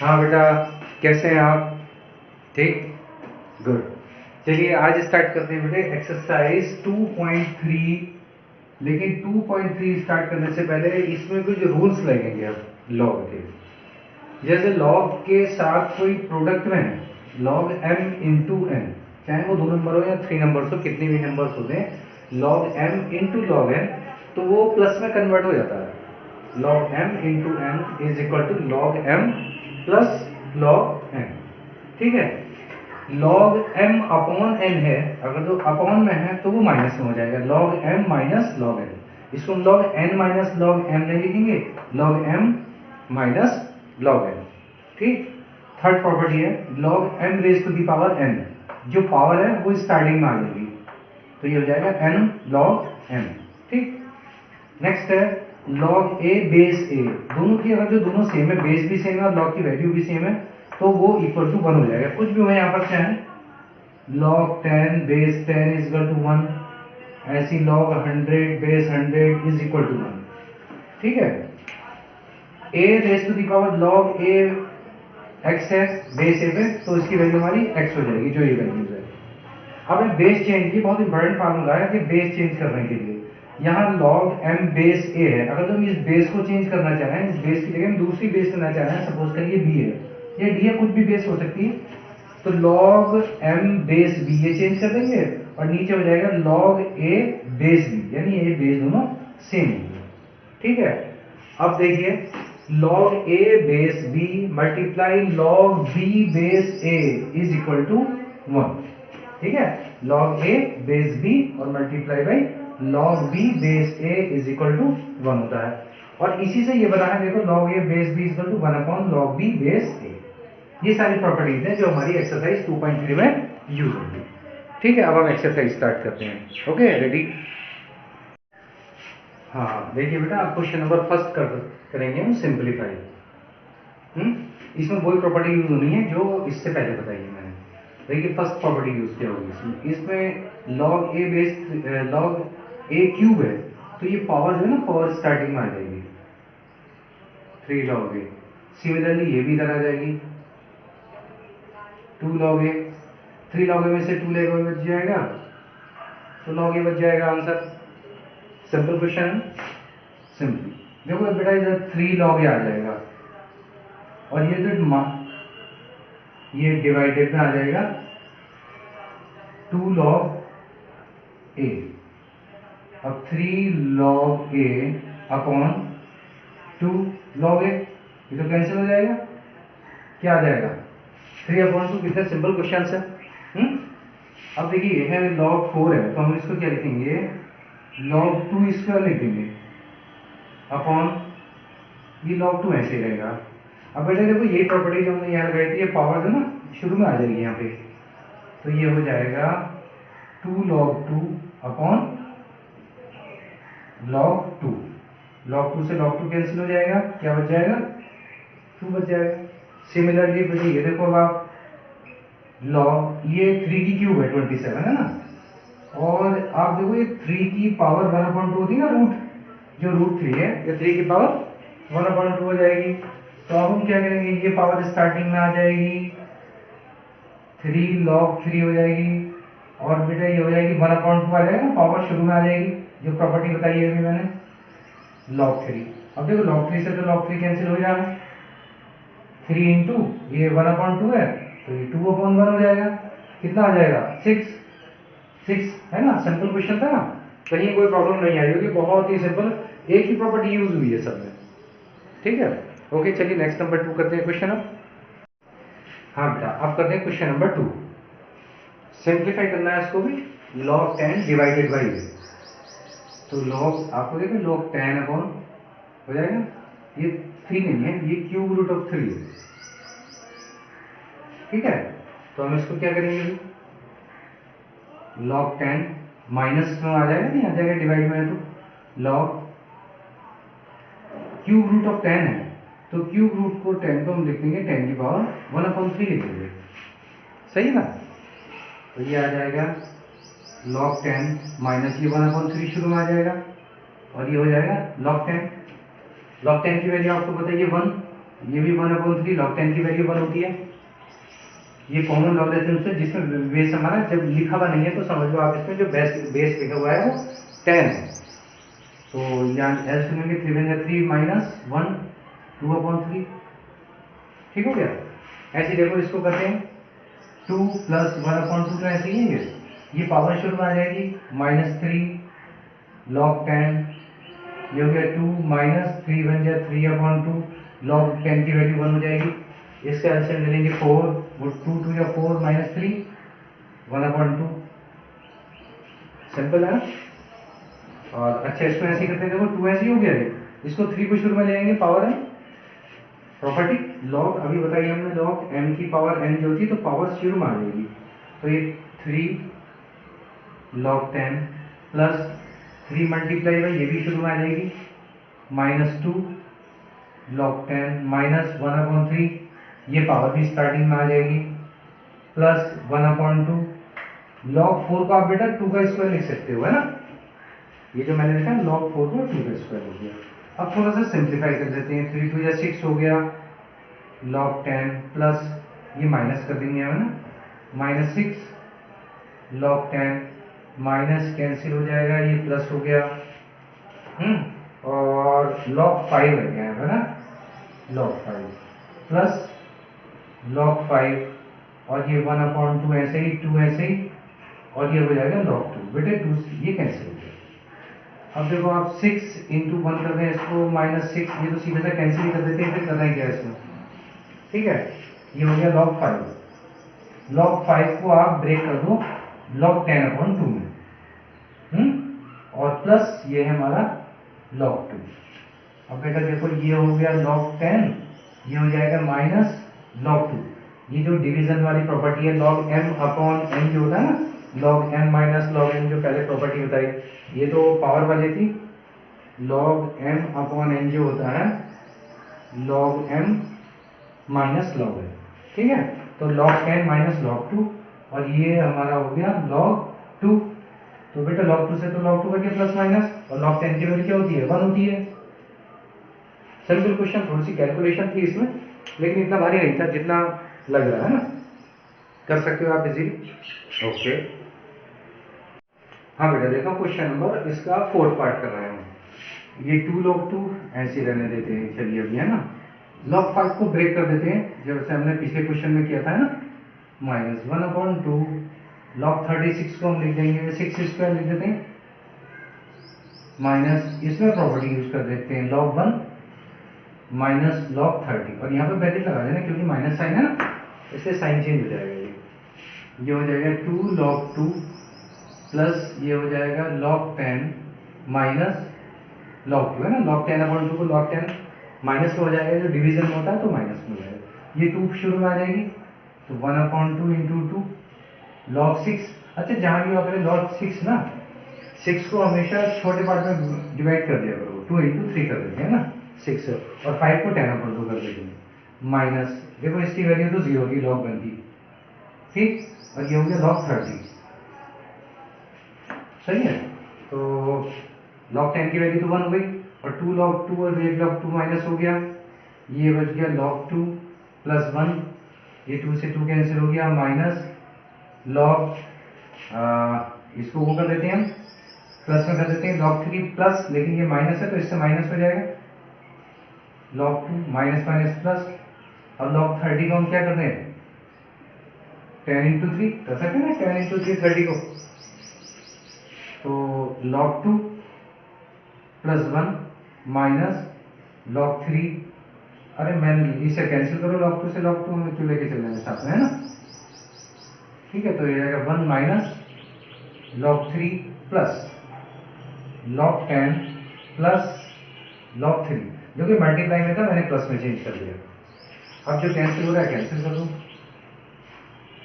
हाँ बेटा, कैसे हैं आप? ठीक, गुड। चलिए आज स्टार्ट करते हैं बेटे एक्सरसाइज 2.3। लेकिन 2.3 स्टार्ट करने से पहले इसमें कुछ रूल्स लगेंगे अब लॉग के। जैसे लॉग के साथ कोई प्रोडक्ट में है, लॉग m इंटू एन, चाहे वो 2 नंबर हो या 3 नंबर हो, कितने भी नंबर्स होते हैं, log m into log n, तो वो प्लस में कन्वर्ट हो जाता है। log m into n is equal to log m plus log n। ठीक है, log m अपॉन n है, अगर जो अपॉन में है तो वो माइनस में हो जाएगा, log m minus log n। इसको हम log n minus log m नहीं लिखेंगे, log m minus log n। ठीक, थर्ड प्रॉपर्टी है log m raise to the power n, जो पावर है वो स्टार्टिंग में आ जाएगी, तो ये हो जाएगा n log m। ठीक, नेक्स्ट है log a बेस a, दोनों की अगर जो दोनों सेम है, बेस भी सेम है और log की वैल्यू भी सेम है, तो वो इक्वल टू 1 हो जाएगा। कुछ भी हो यहाँ पर चाहे, log 10 base 10 is equal to 1, ऐसी log 100 base 100 is equal to 1। ठीक है, a raise to the power log a x है बेस a पे, तो इसकी वैल्यू हमारी x हो जाएगी, जो ये वैल्यूज है। अब है बेस चेंज की, बहुत इंपॉर्टेंट फार्मूला है कि बेस चेंज करने के लिए यहाँ log m बेस a है, अगर तुम इस बेस को चेंज करना चाह रहे हैं, इस बेस की जगह हम दूसरी बेस लेना चाह रहे हैं, सपोज करिए b है, ये d है, कुछ भी बेस हो सकती है, तो log m बेस b ये चेंज कर देंगे और नीचे हो जाएगा log a बेस b, यानी ये बेस दोनों सेम होंगे। ठीक है, अब देखिए log a base b multiply log b base a is equal to 1। ठीक है, log a बेस b और multiply by log b base a is equal to 1 होता है। और इसी से ये बना है, देखो log a base b is equal to 1 upon log b base a। ये सारी प्रॉपर्टीज हैं जो हमारी एक्सरसाइज 2.3 में यूज होंगी। ठीक है, अब हम एक्सरसाइज स्टार्ट करते हैं। Okay, ready? हाँ देखिए बेटा, आप क्वेश्चन नंबर फर्स्ट करेंगे हम सिंप्लीफाई। इसमें वही प्रॉपर्टी यूज होनी है जो इससे पहले बताई है मैंने। देखिए फर्स्ट प्रॉपर्टी यूज क्या होगी इसमें, इसमें log a base log a cube है, तो ये पावर जो है ना, पावर स्टार्टिंग में आ जाएगी 3 log a। सिमिलरली ये भी इधर आ जाएगी 2 log a, 3 log a में से 2 log a बच जाएगा, तो log a बच जाएगा आंसर। सिंपल क्वेश्चन है, सिंपली देखो बेटा, इधर 3 log a आ जाएगा और ये डिवाइडेड में आ जाएगा 2 log a। अब 3 log a upon 2 log a, ये तो कैंसिल हो जाएगा, क्या आ जाएगा 3 अपॉन 2। कितने सिंपल क्वेश्चन है। अब देखिए ये है log 4 है, तो हम इसको क्या लिखेंगे, log 2 स्क्वायर लिख देंगे अपॉन ये log 2 ऐसे ही रहेगा। अब बेटा देखो ये प्रॉपर्टी जो हमने यहाँ लगाई थी, ये पावर जो ना शुरू में आ जाएगी यहाँ पे, तो ये हो जाएगा 2 log 2 अपॉन log 2। log 2 से log 2 कैंसिल हो जाएगा, क्या बच जाएगा 2 बच जाएगा। सिमिलरली बेटा ये देखो, अब आप log ये 3 की क्यूब है 27 है ना, और आप देखो ये 3 की पावर 1/2 होती है ना, रूट जो रूट 3 है, ये 3 की पावर 1/2 हो जाएगी। तो अब हम क्या करेंगे, ये पावर स्टार्टिंग में आ जाएगी 3 log 3 हो जाएगी, और बेटा ये हो जाएगी 1/2 आ जाएगा, पावर शुरू में आ जाएगी, जो प्रॉपर्टी बताई है अभी मैंने log 3। अब देखो log 3 से तो log 3 कैंसिल हो जाएगा, 3 इंटू ये 1/2 है, तो ये 2/1 हो जाएगा, कितना आ जाएगा 6 है ना। सिंपल क्वेश्चन था ना, कहीं कोई प्रॉब्लम नहीं आई होगी, बहुत ही सिंपल, एक ही प्रॉपर्टी यूज हुई है सब में। ठीक है, ओके चलिए नेक्स्ट नंबर 2 करते हैं क्वेश्चन। अब हाँ बेटा, अब करते हैं क्वेश्चन नंबर 2। सिंप्लीफाई करना है इसको भी, log 10 डिवाइडेड बाई है, तो log आपको देखो log 10 अपॉन हो जाएगा, ये 3 नहीं है, ये क्यूब रूट ऑफ 3 है। ठीक है, तो हम इसको क्या करेंगे, log 10 माइनस में आ जाएगा, नहीं आ जाएगा, डिवाइड में है तो log क्यूब रूट ऑफ 10 है, तो क्यूब रूट को 10 को हम लिख देंगे 10 की पावर 1/3 लिख देंगे, सही है ना। तो ये आ जाएगा log 10 माइनस ये 1/3 शुरू में आ जाएगा, और ये हो जाएगा log 10। log 10 की वैल्यू आपको बताइए 1, ये भी 1/3 log 10 की वैल्यू 1 होती है। ये कॉमन लॉग लेते हैं उससे, जिसमें बेस हमारा जब लिखा हुआ नहीं है तो समझ लो आप इसमें जो बेस लिखा हुआ है वो 10 है। तो यहाँ एल सुनेंगे 3 × 3 - 1 2/3। ठीक हो गया। ऐसे देखो इसको करते हैं 2 + 1/2 तो ऐसे ही है। ये पावर शुरू में आ जाएगी -3 log 10। ये हो गया 2 - 3 × 3/2 log 10 की वैल्यू 1 हो जाएगी। इसका एलसीएम ले लेंगे 4, वो 2 × 2 = 4 - 3 1/2। सिंपल है ना। और अच्छा इसको ऐसे करते हैं, देखो 2 ऐसे ही हो गया है। इसको 3 को शुरू में ले आएंगे, पावर है प्रॉपर्टी लॉग अभी बताइए हमने, लॉग m की पावर n जो होती है तो पावर शुरू में आ जाएगी। तो ये 3 log 10 प्लस 3 मल्टीप्लाई बाई ये भी शुरू में आ जाएगी -2 log 10 माइनस 1/3। ये पावर भी स्टार्टिंग में आ जाएगी प्लस 1/2। log 4 को आप बेटा 2 का स्क्वायर लिख सकते हो, है ना। ये जो मैंने लिखा log 4 को 2 का स्क्वायर लिख दिया। अब थोड़ा सा सिंप्लीफाई कर देते हैं। 3 × 2 = 6 हो गया log 10 प्लस ये माइनस कर देंगे हम ना -6 log 10 माइनस कैंसिल हो जाएगा, ये प्लस हो गया और log 5 रह गया है ना, log 5 प्लस log 5 और ये 1/2 ऐसे ही 2 ऐसे ही और ये हो जाएगा log 2 बेटे 2 ये कैंसिल हो गया। अब देखो आप 6 × 1 कर दें इसको -6, ये तो सीधे से कैंसिल ही कर देते हैं, फिर कर रहे हैं क्या इसमें। ठीक है, ये हो गया log 5। log 5 को आप ब्रेक कर दो log 10/2 में, और प्लस ये है हमारा log 2। अब बेटा देखो ये हो गया log 10, ये हो जाएगा माइनस log 2। ये जो डिवीजन वाली प्रॉपर्टी है log m/n जो होता है ना, log m - log n जो पहले प्रॉपर्टी बताई, ये तो पावर वाली थी। log m/n जो होता है log m - log n। ठीक है, तो log 10 - log 2 और ये हमारा हो गया log 2। तो बेटा log 2 से तो log 2 का क्या प्लस माइनस, और log 10 की वैल्यू क्या होती है 1 होती है। सिंपल क्वेश्चन, थोड़ी सी कैलकुलेशन थी इसमें लेकिन इतना भारी नहीं था जितना लग रहा है ना। कर सकते हो आप इजीली। ओके हाँ बेटा देखो क्वेश्चन नंबर इसका 4th पार्ट कर रहे हैं। ये 2 log 2 ऐसे रहने देते हैं, चलिए अभी है ना। log 5 को ब्रेक कर देते हैं जैसे हमने पिछले क्वेश्चन में किया था ना, -1/2 log 36 को हम लिख देंगे 6² लिख देते हैं, माइनस इसमें प्रॉपर्टी यूज कर देते हैं log 1 माइनस log 30 और यहाँ पे ब्रैकेट लगा देना क्योंकि माइनस साइन है ना, इससे साइन चेंज हो जाएगा। ये हो जाएगा 2 log 2 प्लस ये हो जाएगा log 10 माइनस log 2 है ना, log 10/2 को log 10 माइनस में हो जाएगा, जो डिवीजन में होता है तो माइनस में हो जाएगा। ये 2 शुरू में आ जाएगी तो 1/2 × 2 log 6। अच्छा जहां भी आप log 6 ना, 6 को हमेशा छोटे पार्ट में डिवाइड कर दिया करो, 2 × 3 कर देते हैं ना 6, और 5 को 10/2 कर देते हैं माइनस। देखो इसकी वैल्यू तो 0 की log 1 की, ठीक, और ये हो गया log 30। सही है, तो log 10 की वैल्यू तो 1 हो गई और 2 log 2 और 8 log 2 माइनस हो गया, ये बच गया log 2 प्लस 1, ये 2 से 2 कैंसिल हो गया माइनस log इसको वो कर देते हैं हम प्लस में कर देते हैं log 3 प्लस, लेकिन ये माइनस है तो इससे माइनस हो जाएगा log 2 माइनस माइनस प्लस। अब log 30 को हम क्या करते हैं 10 × 3 कर सकते हैं ना, 10 × 3 30 को, तो log 2 प्लस 1 माइनस log 3, अरे मैंने इसे कैंसिल करो log 2 से, log 2 हमें क्यों लेके चलना है साथ में, है ना। ठीक है, तो ये जाएगा 1 minus log 3 plus log 10 plus log 3, जो कि मल्टीप्लाई में था मैंने प्लस में चेंज कर दिया। अब जो कैंसिल हो रहा है कैंसिल कर दो,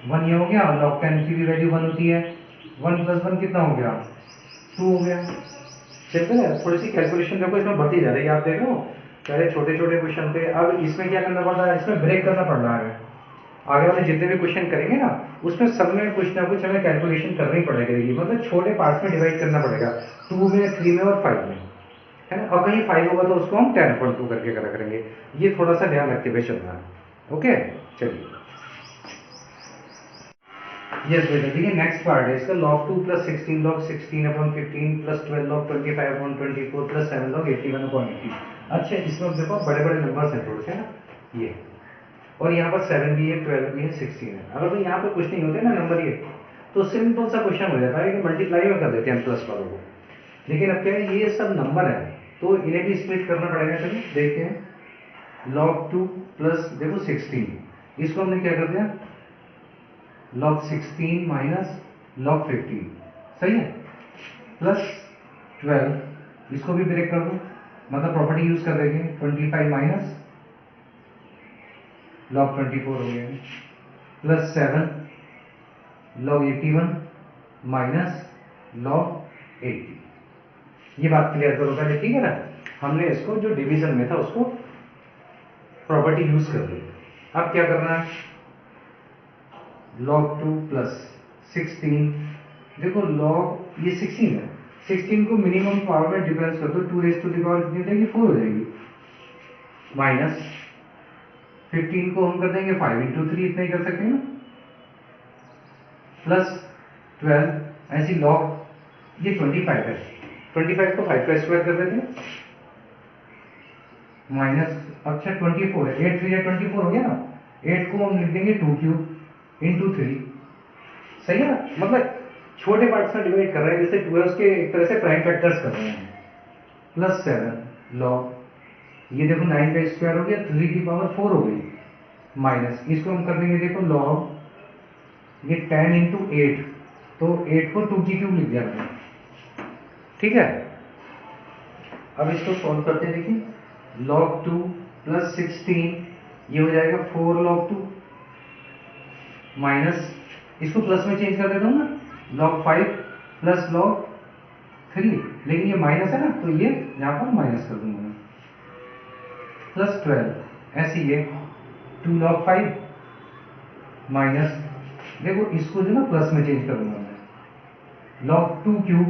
1 ये हो गया, और log 10 की भी वैल्यू 1 होती है, 1 + 1 कितना हो गया 2 हो गया। सिंपल है, थोड़ी सी कैलकुलेशन देखो इसमें बढ़ती जा रही है, आप देख रहे हो पहले छोटे छोटे क्वेश्चन थे, अब इसमें क्या करना पड़ रहा है, इसमें ब्रेक करना पड़ रहा है। आगे वाले जितने भी क्वेश्चन करेंगे ना उसमें सब में कुछ ना कुछ हमें कैलकुलेशन करनी पड़ेगी, मतलब छोटे पार्ट्स में डिवाइड करना पड़ेगा, 2 में 3 में और 5 में। है ना, और कहीं 5 होगा तो उसको हम 10.2 करके करा करेंगे। ये थोड़ा सा ध्यान रखते हुए चलना है। ओके, चलिए। यस बेटा, देखिए नेक्स्ट पार्ट है इसका, log 2 plus 16 log 16 upon 15 plus 12 log 25 upon 24 plus 7 log 81 upon 80। अच्छा, इसमें देखो बड़े बड़े नंबर्स हैं थोड़े से ना, ये, और यहाँ पर 7 भी है, 12 भी है, 16 है। अगर तो यहाँ पर कुछ नहीं होते ना नंबर ये, तो सिंपल सा क्वेश्चन हो जाता है कि मल्टीप्लाई में कर देते हैं प्लस वालों को। लेकिन अब क्या है, ये सब नंबर है तो इन्हें भी स्प्लिट करना पड़ेगा। चलिए देखते हैं। log 2 प्लस देखो 16, इसको हमने क्या कर दिया, log 16 माइनस log 15, सही है, प्लस 12, इसको भी ब्रेक कर दो, मतलब प्रॉपर्टी यूज कर देंगे, 25 माइनस log 24 हो गया, प्लस 7 log 81 माइनस log 80। ये बात क्लियर करो पहले, ठीक है ना। हमने इसको जो डिवीजन में था उसको प्रॉपर्टी यूज कर ली। अब क्या करना है, log 2 प्लस 16, देखो log ये 16 है, 16 को मिनिमम पावर में डिफरेंस कर दो, 2 रेज टू द पावर कितनी हो जाएगी, 4 हो जाएगी, माइनस 15 को हम कर देंगे 5 इंटू 3, इतना ही कर सकते हैं ना, प्लस 12, ऐसी log ये 25 है, 25 को 5 का स्क्वायर कर देते हैं, माइनस, अच्छा 24 है, 8 3 24 हो गया ना, 8 को हम लिख देंगे 2 क्यूब इंटू 3, सही है ना। मतलब छोटे पार्ट्स में डिवाइड कर रहे हैं, जैसे 2 है उसके एक तरह से प्राइम फैक्टर्स कर रहे हैं, प्लस 7 लॉग, ये देखो 9 का स्क्वायर हो गया, 3 की पावर 4 हो गई, माइनस इसको हम कर देंगे देखो लॉग, ये 10 इंटू 8, तो 8 को 2 की क्यूब लिख दिया मैंने, ठीक है। अब इसको सॉल्व करते हैं, देखिए log 2 प्लस 16, ये हो जाएगा 4 log 2, माइनस इसको प्लस में चेंज कर देता हूँ ना, log 5 प्लस log 3, लेकिन ये माइनस है ना तो ये यहाँ पर माइनस कर दूंगा मैं, प्लस 12, ऐसे ये 2 log 5 माइनस, देखो इसको जो ना प्लस में चेंज करूंगा मैं, log 2 क्यूब,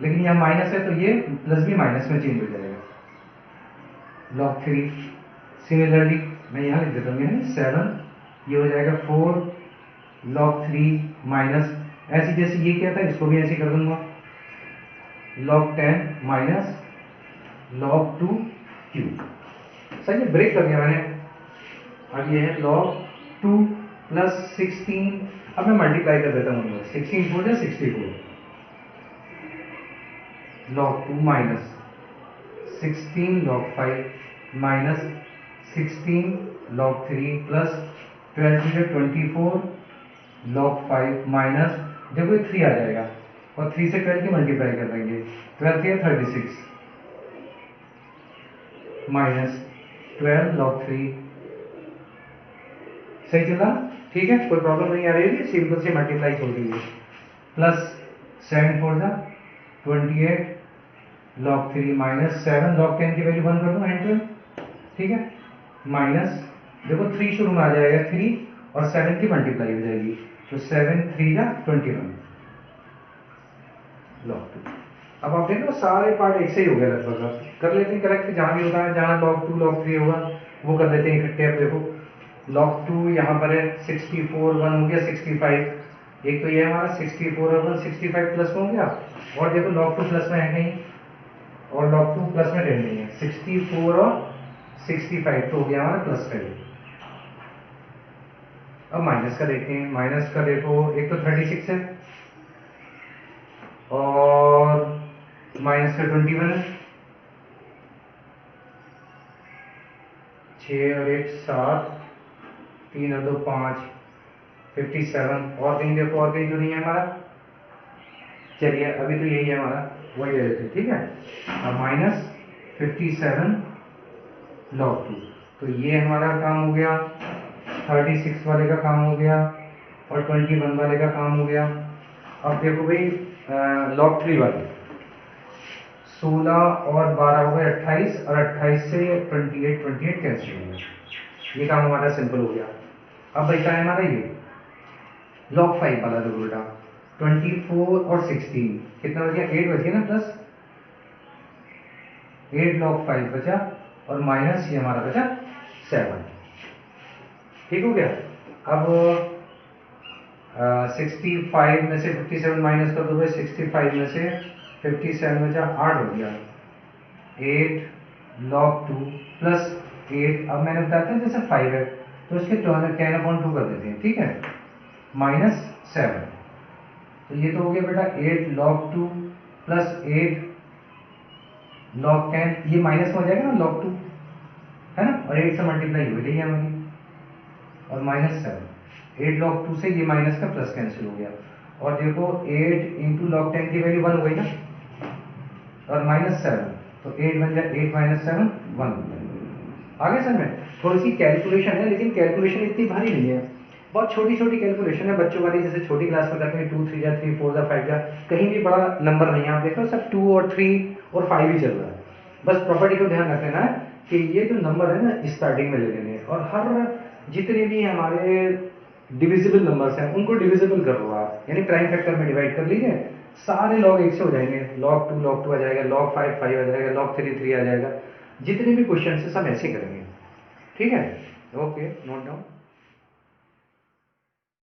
लेकिन यहाँ माइनस है तो ये प्लस भी माइनस में चेंज हो जाएगा, log 3, सिमिलरली मैं यहाँ लिख देता हूँ 7, ये हो जाएगा 4 log 3 माइनस, ऐसी जैसे ये क्या था इसको भी ऐसे कर दूंगा, log 10 माइनस log 2 क्यूब, सही है, ब्रेक कर दिया मैंने। अब ये है log 2 प्लस 16, अब मैं मल्टीप्लाई कर देता हूँ, 16 4 या 64, log 2 minus 16 log 5 minus 16 log 3 plus 12 से 24 log 5 माइनस, देखो ये 3 आ जाएगा और 3 से 12 की मल्टीप्लाई कर देंगे, 12 से 36 माइनस 12 log 3, सही चला, ठीक है, कोई प्रॉब्लम नहीं आ रही है, सिंपल से मल्टीप्लाई हो रही है, प्लस 7 4 जा 28 log 3 माइनस 7 log 10 की वैल्यू 1 कर दूँ एंटर, ठीक है, माइनस देखो 3 शुरू में आ जाएगा 3 और 7 की मल्टीप्लाई हो जाएगी, तो 7 3 जा 21 log 2। अब आप देखो सारे पार्ट एक से ही हो गया लगभग, अब कर लेते हैं करेक्ट, जहां भी होता है, जहां log 2 log 3 होगा वो कर लेते हैं इकट्ठे। अब देखो log 2 यहाँ पर है 64, 1 हो गया 65, एक तो ये हमारा 64 और 1 65 प्लस में हो गया, और देखो log 2 प्लस में है कहीं, और log 2 प्लस में कहीं नहीं है, 64 और 65 तो हो गया हमारा प्लस का। अब माइनस का देखते हैं, माइनस का देखो एक तो 36 है और माइनस का 21 है, 6 और 1 7, 3 और 2 5, 57, और कहीं देखो और कहीं तो नहीं है हमारा, चलिए अभी तो यही है हमारा, वही ले लेते हैं, ठीक है। अब माइनस 57 log 2, तो ये हमारा काम हो गया, 36 वाले का काम हो गया और 21 वाले का काम हो गया। अब देखो भाई log 3 वाले 16 और 12 हो गए 28, और 28 से 28 कैंसिल हो गया, ये काम हमारा सिंपल हो गया। अब बचा है हमारा ये log 5 वाला, देखो बेटा 24 और 16 कितना बच गया, 8 बच गया ना, प्लस 8 log 5 बचा और माइनस ये हमारा बचा 7। ठीक हो गया। अब 65 में से 57 माइनस कर दो भाई, 65 में से 57 बचा 8 हो गया। 8 log 2 प्लस 8, अब मैंने बताया था जैसे 5 है तो इसके 10/2 कर देते हैं, ठीक है, माइनस 7। तो ये तो हो गया बेटा 8 log 2 प्लस 8 log 10, ये माइनस में हो जाएगा ना log 2, है ना, और 8 से मल्टीप्लाई हो गई हमारी, और माइनस 7। 8 log 2 से ये माइनस का प्लस कैंसिल हो गया, और देखो 8 इंटू log 10 की वैल्यू 1 हो गई ना, और माइनस 7, तो 8 बन जाए 8 माइनस 7 1। आगे सर में थोड़ी सी कैलकुलेशन है, लेकिन कैलकुलेशन इतनी भारी नहीं है, बहुत छोटी छोटी कैलकुलेशन है बच्चों वाली, जैसे छोटी क्लास में करते हैं 2 3 जा 3 4 जा 5 जा, कहीं भी बड़ा नंबर नहीं है। आप देख रहे हो सब 2 और 3 और 5 ही चल रहा है। बस प्रॉपर्टी को ध्यान रख लेना है कि ये जो नंबर है ना स्टार्टिंग में ले लेने हैं, और हर जितने भी हमारे डिविजिबल नंबर्स हैं उनको डिविजिबल कर लो आप, यानी प्राइम फैक्टर में डिवाइड कर लीजिए, सारे log 1 से हो जाएंगे। log 2 आ जाएगा, log 5 5 आ जाएगा, log 3 3 आ जाएगा। जितने भी क्वेश्चन है सब ऐसे करेंगे, ठीक है। Okay, note down.